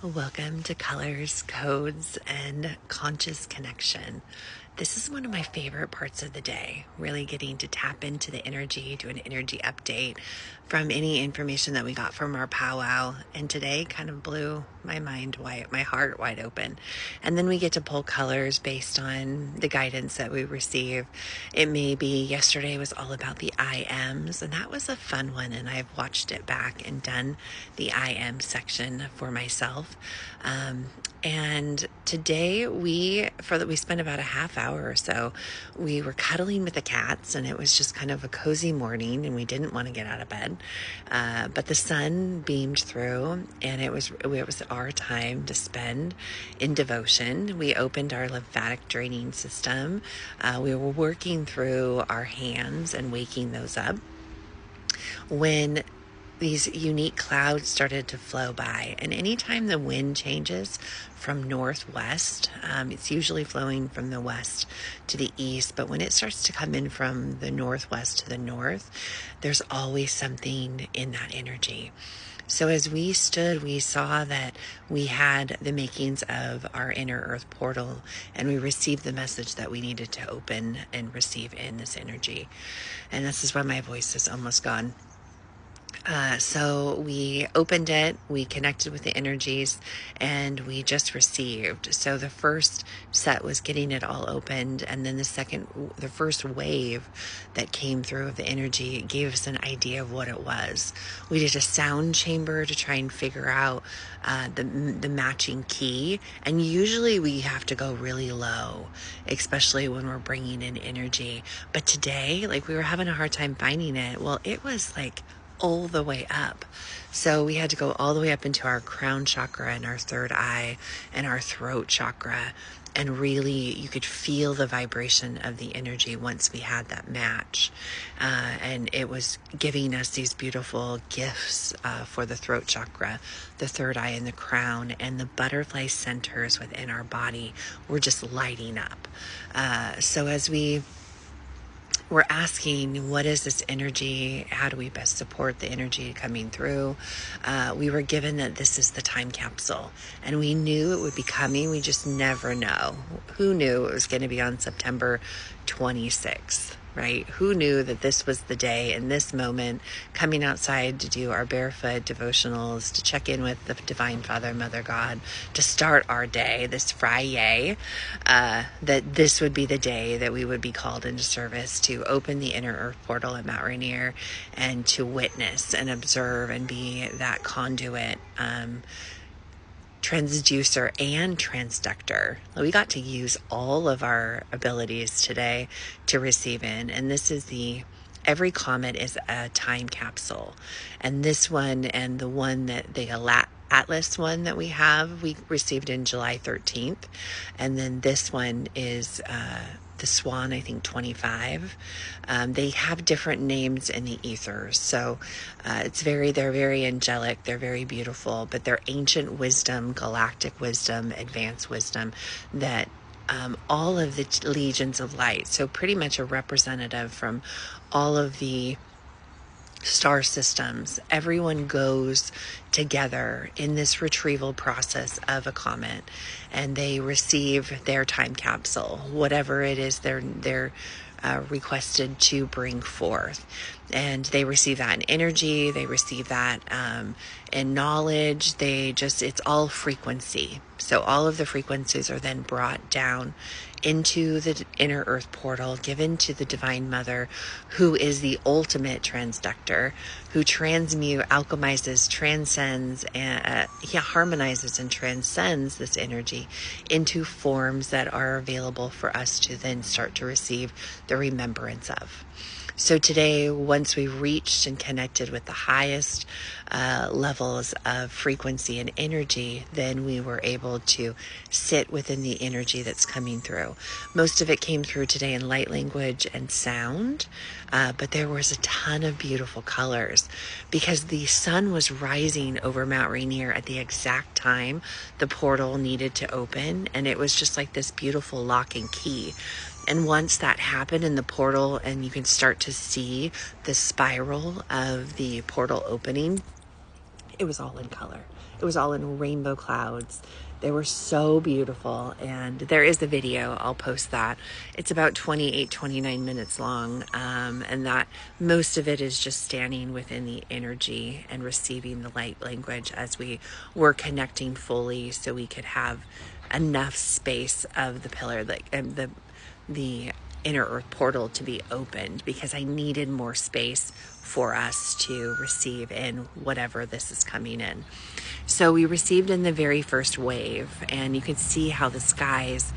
Welcome to Colors, Codes, and Conscious Connection. This is one of my favorite parts of the day, really getting to tap into the energy, do an energy update from any information that we got from our powwow. And today kind of blew my mind wide, my heart wide open. And then we get to pull colors based on the guidance that we receive. It may be yesterday was all about the I ams, and that was a fun one. And I've watched it back and done the I am section for myself. And today we spent about a half hour or so. We were cuddling with the cats, and it was just kind of a cozy morning, and we didn't want to get out of bed. But the sun beamed through, and it was our time to spend in devotion. We opened our lymphatic draining system. We were working through our hands and waking those up when these unique clouds started to flow by. And anytime the wind changes from northwest, it's usually flowing from the west to the east, but when it starts to come in from the northwest to the north, there's always something in that energy. So as we stood, we saw that we had the makings of our inner earth portal, and we received the message that we needed to open and receive in this energy. And this is why my voice is almost gone. So we opened it, we connected with the energies, and we just received. So the first set was getting it all opened, and then the first wave that came through of the energy gave us an idea of what it was. We did a sound chamber to try and figure out the matching key, and usually we have to go really low, especially when we're bringing in energy. But today, we were having a hard time finding it. Well, it was all the way up. So we had to go all the way up into our crown chakra and our third eye and our throat chakra. And really, you could feel the vibration of the energy once we had that match. And it was giving us these beautiful gifts for the throat chakra, the third eye, and the crown, and the butterfly centers within our body were just lighting up. So as we're asking, what is this energy? How do we best support the energy coming through? We were given that this is the time capsule, and we knew it would be coming. We just never know. Who knew it was going to be on September 26th, right? Who knew that this was the day in this moment, coming outside to do our barefoot devotionals, to check in with the Divine Father, Mother God, to start our day, this Fri-Yay, that this would be the day that we would be called into service to open the inner earth portal at Mount Rainier and to witness and observe and be that conduit, transducer and transductor. We got to use all of our abilities today to receive in. And this is every comet is a time capsule. And this one and the one that the Atlas one that we received in July 13th. And then this one is the Swan, I think 25. They have different names in the ethers. So they're very angelic. They're very beautiful, but they're ancient wisdom, galactic wisdom, advanced wisdom that all of the legions of light. So pretty much a representative from all of the star systems. Everyone goes together in this retrieval process of a comet, and they receive their time capsule, whatever it is they're requested to bring forth. And they receive that in energy, they receive that in knowledge. It's all frequency. So all of the frequencies are then brought down into the inner earth portal, given to the Divine Mother, who is the ultimate transductor, who alchemizes, transcends, and harmonizes and transcends this energy into forms that are available for us to then start to receive the remembrance of. So today, once we reached and connected with the highest levels of frequency and energy, then we were able to sit within the energy that's coming through. Most of it came through today in light language and sound, but there was a ton of beautiful colors because the sun was rising over Mount Rainier at the exact time the portal needed to open, and it was just like this beautiful lock and key. And once that happened in the portal, and you can start to see the spiral of the portal opening, it was all in color. it was all in rainbow clouds. They were so beautiful, and there is a video. I'll post that. It's about 29 minutes long, and that most of it is just standing within the energy and receiving the light language as we were connecting fully, so we could have enough space of the pillar, like the inner earth portal, to be opened, because I needed more space for us to receive in whatever this is coming in. So we received in the very first wave, and you could see how the skies,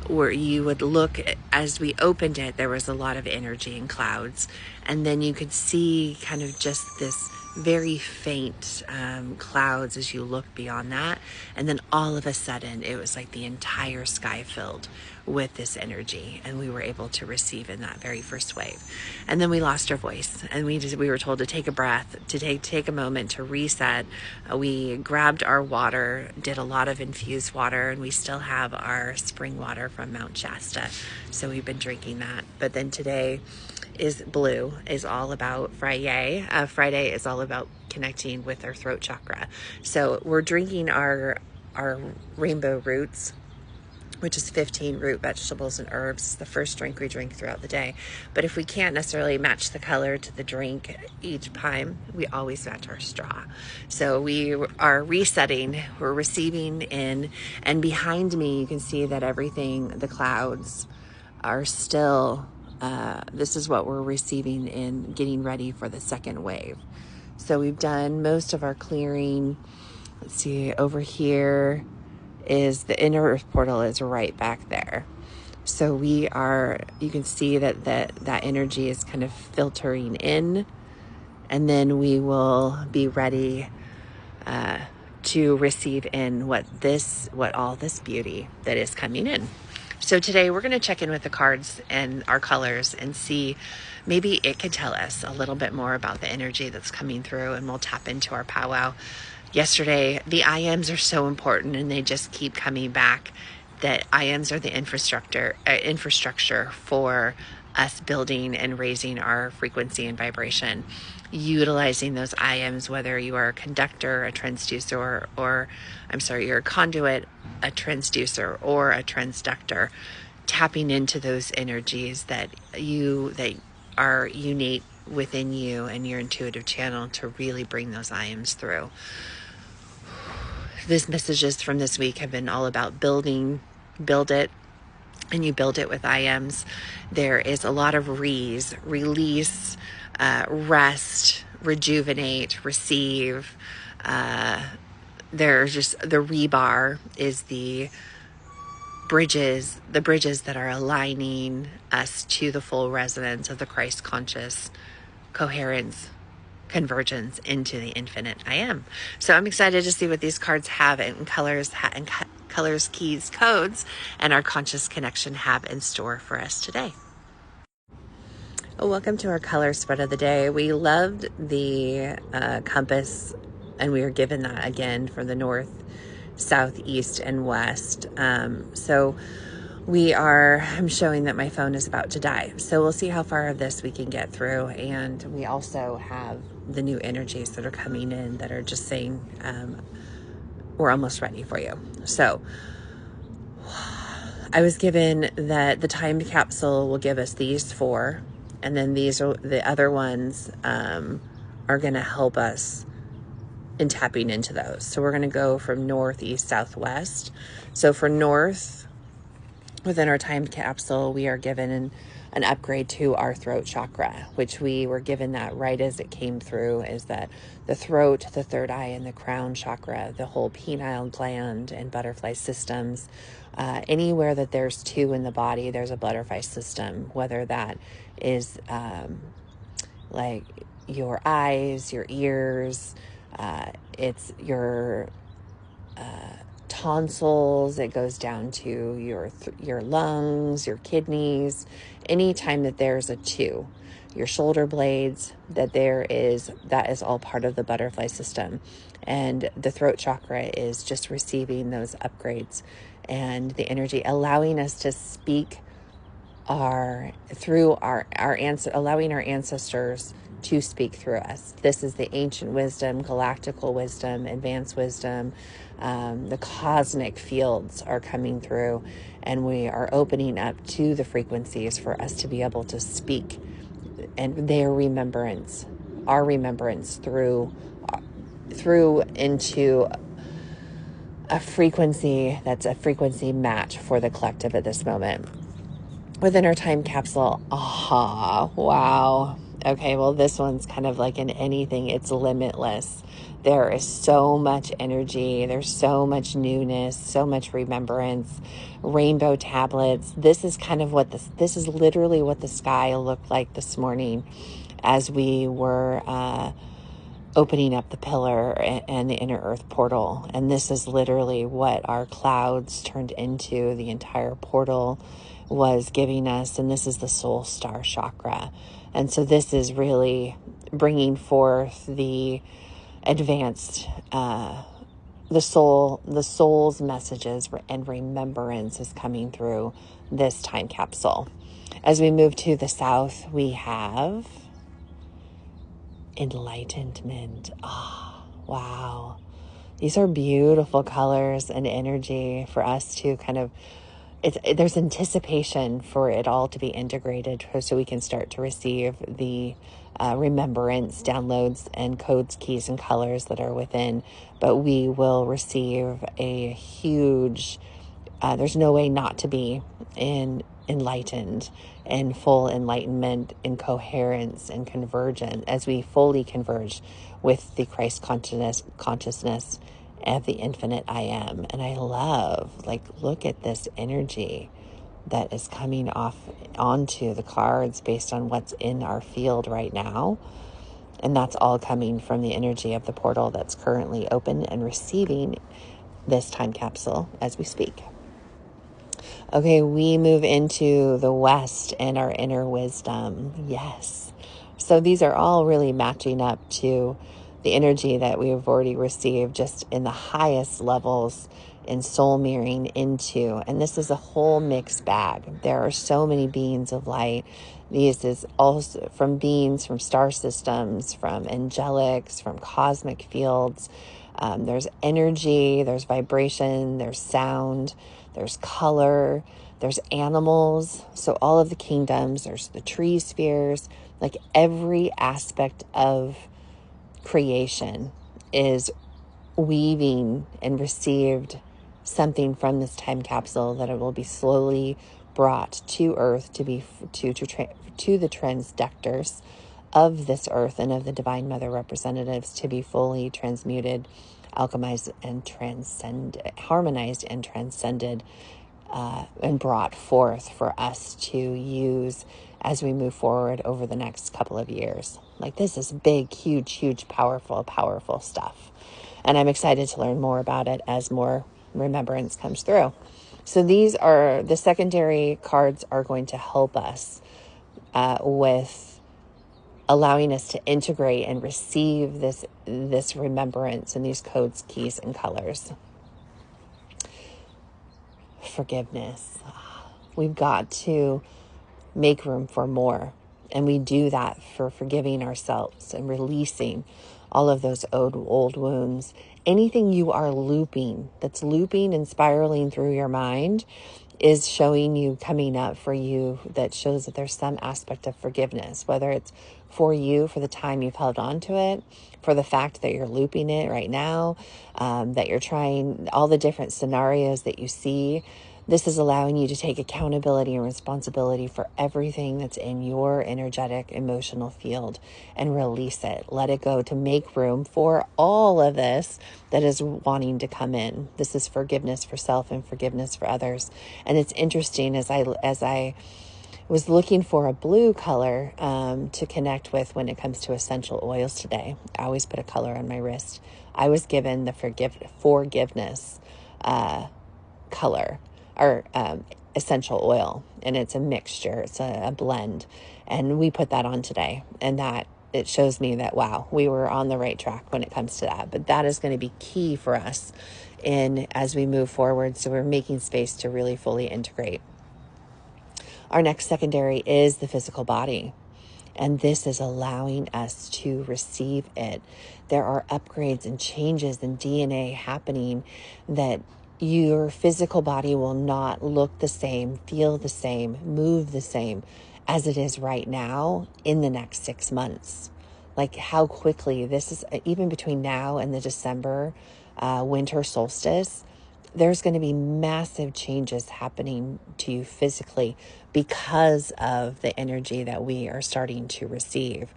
where you would look as we opened it, there was a lot of energy and clouds, and then you could see kind of just this very faint clouds as you look beyond that, and then all of a sudden it was like the entire sky filled with this energy, and we were able to receive in that very first wave. And then we lost our voice, and we were told to take a breath, to take a moment to reset. We grabbed our water, did a lot of infused water, and we still have our spring water from Mount Shasta, so we've been drinking that. But then today is all about Fri-Yay. Friday is all about connecting with our throat chakra. So we're drinking our rainbow roots, which is 15 root vegetables and herbs. It's the first drink we drink throughout the day. But if we can't necessarily match the color to the drink each time, we always match our straw. So we are resetting, we're receiving in, and behind me you can see that everything, the clouds are still, this is what we're receiving in, getting ready for the second wave. So we've done most of our clearing. Let's see, over here is the inner earth portal is right back there. So you can see that energy is kind of filtering in, and then we will be ready to receive in what all this beauty that is coming in. So today we're going to check in with the cards and our colors and see, maybe it could tell us a little bit more about the energy that's coming through, and we'll tap into our powwow. Yesterday, the IMs are so important, and they just keep coming back, that IMs are the infrastructure for us building and raising our frequency and vibration. Utilizing those IMs, whether you are a conductor, a transducer, you're a conduit, a transducer, or a transductor, tapping into those energies that are innate within you and your intuitive channel to really bring those IMs through. These messages from this week have been all about build it, and you build it with IMs. There is a lot of release, rest, rejuvenate, receive. There's just the rebar is the bridges that are aligning us to the full resonance of the Christ conscious coherence, convergence into the infinite I am. So I'm excited to see what these cards have and colors, keys, codes, and our conscious connection have in store for us today. Well, welcome to our color spread of the day. We loved the compass, and we were given that again for the north, south, east, and west. So I'm showing that my phone is about to die. So we'll see how far of this we can get through. And we also have the new energies that are coming in that are just saying, we're almost ready for you. So I was given that the time capsule will give us these 4. And then these are the other ones, are going to help us in tapping into those. So we're going to go from north, east, south, west. So for north, within our time capsule, we are given an upgrade to our throat chakra, which we were given that right as it came through, is that the throat, the third eye, and the crown chakra, the whole pineal gland and butterfly systems, anywhere that there's 2 in the body, there's a butterfly system, whether that is like your eyes, your ears, it's your tonsils, it goes down to your lungs, your kidneys. Anytime that there's a 2, your shoulder blades, that is all part of the butterfly system. And the throat chakra is just receiving those upgrades and the energy, allowing us to speak allowing our ancestors to speak through us. This is the ancient wisdom, galactical wisdom, advanced wisdom. The cosmic fields are coming through, and we are opening up to the frequencies for us to be able to speak and their remembrance, our remembrance through into a frequency that's a frequency match for the collective at this moment. Within our time capsule, wow. Okay, well, this one's kind of like in anything, it's limitless. There is so much energy. There's so much newness, so much remembrance, rainbow tablets. This is kind of what this is literally what the sky looked like this morning as we were opening up the pillar and the inner earth portal. And this is literally what our clouds turned into. The entire portal was giving us, and this is the soul star chakra. And so this is really bringing forth the advanced, the soul's messages and remembrance is coming through this time capsule. As we move to the south, we have enlightenment. Wow. These are beautiful colors and energy for us to kind of, there's anticipation for it all to be integrated so we can start to receive the remembrance, downloads, and codes, keys, and colors that are within. But we will receive a huge, there's no way not to be enlightened and full enlightenment and coherence and convergence as we fully converge with the Christ consciousness of the infinite I am. And I love, look at this energy that is coming onto the cards based on what's in our field right now. And that's all coming from the energy of the portal that's currently open and receiving this time capsule as we speak. Okay, we move into the West and our inner wisdom. Yes. So these are all really matching up to the energy that we have already received just in the highest levels in soul mirroring into. And this is a whole mixed bag. There are so many beings of light. These is also from beings, from star systems, from angelics, from cosmic fields. There's energy, there's vibration, there's sound, there's color, there's animals. So all of the kingdoms, there's the tree spheres, like every aspect of creation is weaving and received something from this time capsule that it will be slowly brought to earth to be to the transductors of this earth and of the divine mother representatives to be fully transmuted, alchemized, and harmonized and transcended, and brought forth for us to use as we move forward over the next couple of years. Like, this is big, huge, powerful stuff. And I'm excited to learn more about it as more remembrance comes through. So these are the secondary cards are going to help us with allowing us to integrate and receive this remembrance and these codes, keys, and colors. Forgiveness. We've got to make room for more. And we do that for forgiving ourselves and releasing all of those old wounds. Anything you are that's looping and spiraling through your mind is showing you, coming up for you, that shows that there's some aspect of forgiveness, whether it's for you, for the time you've held on to it, for the fact that you're looping it right now, that you're trying all the different scenarios that you see. This is allowing you to take accountability and responsibility for everything that's in your energetic, emotional field and release it. Let it go to make room for all of this that is wanting to come in. This is forgiveness for self and forgiveness for others. And it's interesting, as I was looking for a blue color to connect with when it comes to essential oils today. I always put a color on my wrist. I was given the forgiveness color, or essential oil, and it's a mixture, it's a blend, and we put that on today, and that it shows me that, wow, we were on the right track when it comes to that. But that is going to be key for us as we move forward, so we're making space to really fully integrate. Our next secondary is the physical body. And this is allowing us to receive it. There are upgrades and changes in DNA happening that your physical body will not look the same, feel the same, move the same as it is right now in the next 6 months. Like how quickly this is, even between now and the December winter solstice, there's going to be massive changes happening to you physically because of the energy that we are starting to receive.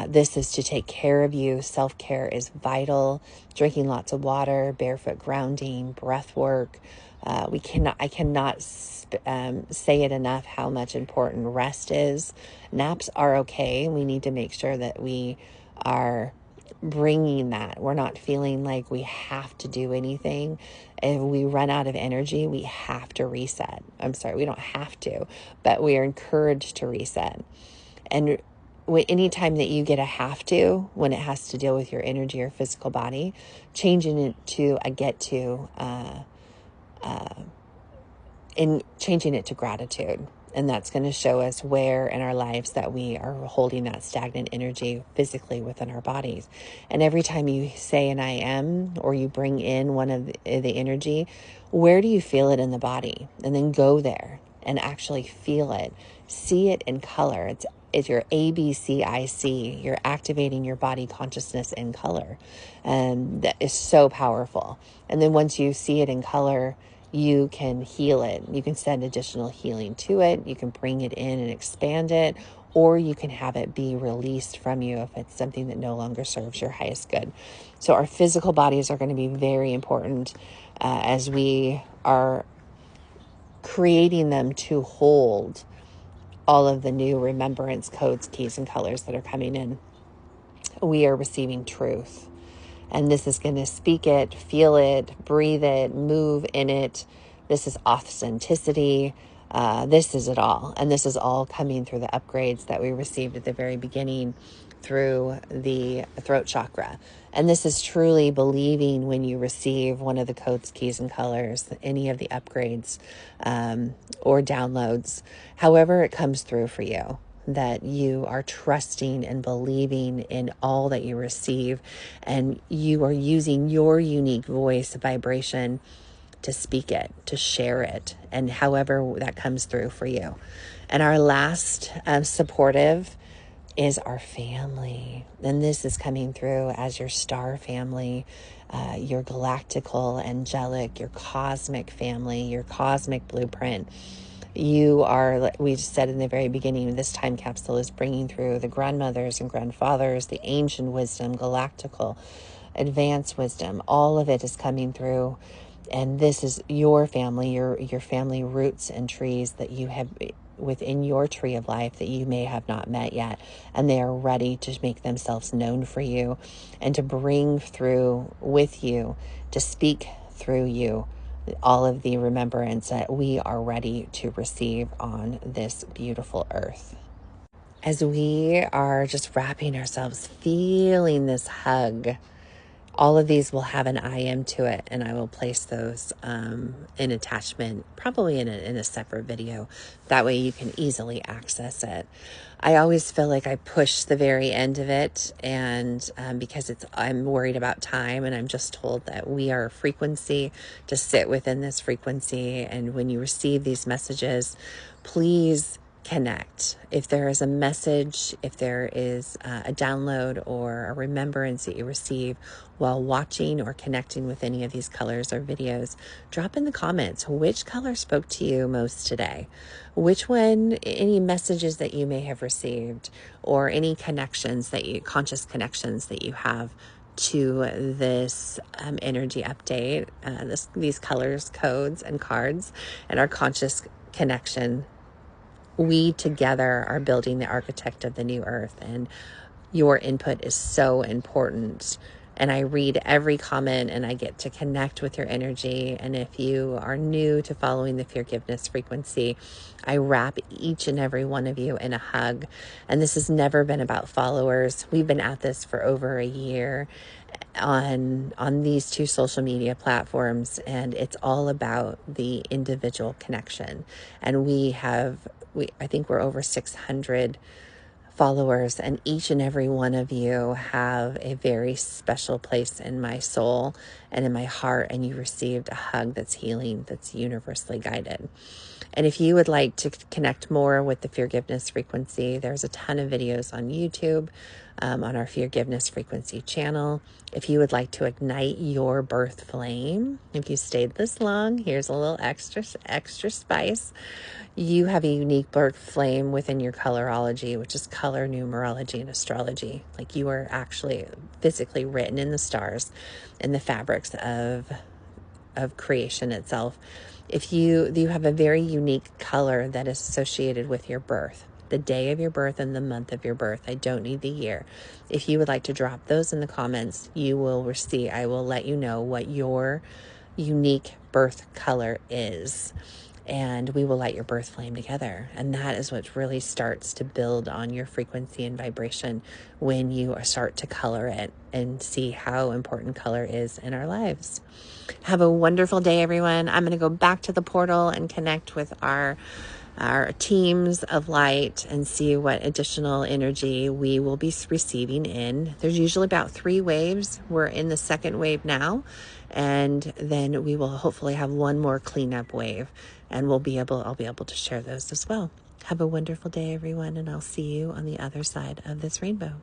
This is to take care of you. Self-care is vital. Drinking lots of water, barefoot grounding, breath work. I cannot say it enough how much important rest is. Naps are okay. We need to make sure that we are bringing that. We're not feeling like we have to do anything. If we run out of energy, we have to reset. I'm sorry, we don't have to, but we are encouraged to reset. And anytime that you get a have to, when it has to deal with your energy or physical body, changing it to a get to, in changing it to gratitude. And that's going to show us where in our lives that we are holding that stagnant energy physically within our bodies. And every time you say an I am, or you bring in one of the energy, where do you feel it in the body? And then go there and actually feel it. See it in color. It's your ABCIC. You're activating your body consciousness in color. And that is so powerful. And then once you see it in color, you can heal it. You can send additional healing to it. You can bring it in and expand it, or you can have it be released from you if it's something that no longer serves your highest good. So our physical bodies are going to be very important as we are creating them to hold all of the new remembrance codes, keys, and colors that are coming in. We are receiving truth. And this is going to speak it, feel it, breathe it, move in it. This is authenticity. This is it all. And this is all coming through the upgrades that we received at the very beginning through the throat chakra. And this is truly believing when you receive one of the codes, keys, and colors, any of the upgrades or downloads, however it comes through for you, that you are trusting and believing in all that you receive, and you are using your unique voice vibration to speak it, to share it, and however that comes through for you. And our last supportive is our family. And this is coming through as your star family, your galactical, angelic, your cosmic family, your cosmic blueprint. You are, we just said in the very beginning, this time capsule is bringing through the grandmothers and grandfathers, the ancient wisdom, galactical, advanced wisdom. All of it is coming through. And this is your family, your family roots and trees that you have within your tree of life that you may have not met yet. And they are ready to make themselves known for you and to bring through with you, to speak through you, all of the remembrance that we are ready to receive on this beautiful earth. As we are just wrapping ourselves, feeling this hug, all of these will have an I am to it, and I will place those in attachment, probably in a separate video. That way you can easily access it. I always feel like I push the very end of it, and because I'm worried about time, and I'm just told that we are a frequency, to sit within this frequency. And when you receive these messages, please connect. If there is a message, if there is a download or a remembrance that you receive while watching or connecting with any of these colors or videos, drop in the comments which color spoke to you most today. Which one, any messages that you may have received, or any connections that you, conscious connections that you have to this energy update, these colors, codes, and cards, and our conscious connection. We together are building the architect of the new earth, and your input is so important. And I read every comment, and I get to connect with your energy. And if you are new to following the forgiveness frequency, I wrap each and every one of you in a hug. And this has never been about followers. We've been at this for over a year on these two social media platforms, and it's all about the individual connection. And I think we're over 600 followers, and each and every one of you have a very special place in my soul and in my heart, and you received a hug that's healing, that's universally guided. And if you would like to connect more with the Forgiveness Frequency, there's a ton of videos on YouTube, on our Forgiveness Frequency channel. If you would like to ignite your birth flame, if you stayed this long, here's a little extra spice. You have a unique birth flame within your colorology, which is color numerology and astrology. Like, you are actually physically written in the stars, in the fabrics of creation itself. If you have a very unique color that is associated with your birth, the day of your birth and the month of your birth. I don't need the year. If you would like to drop those in the comments, you will receive, I will let you know what your unique birth color is, and we will light your birth flame together. And that is what really starts to build on your frequency and vibration when you start to color it and see how important color is in our lives. Have a wonderful day, everyone. I'm going to go back to the portal and connect with our teams of light and see what additional energy we will be receiving in. There's usually about 3 waves. We're in the 2nd wave now, and then we will hopefully have one more cleanup wave, and I'll be able to share those as well. Have a wonderful day, everyone, and I'll see you on the other side of this rainbow.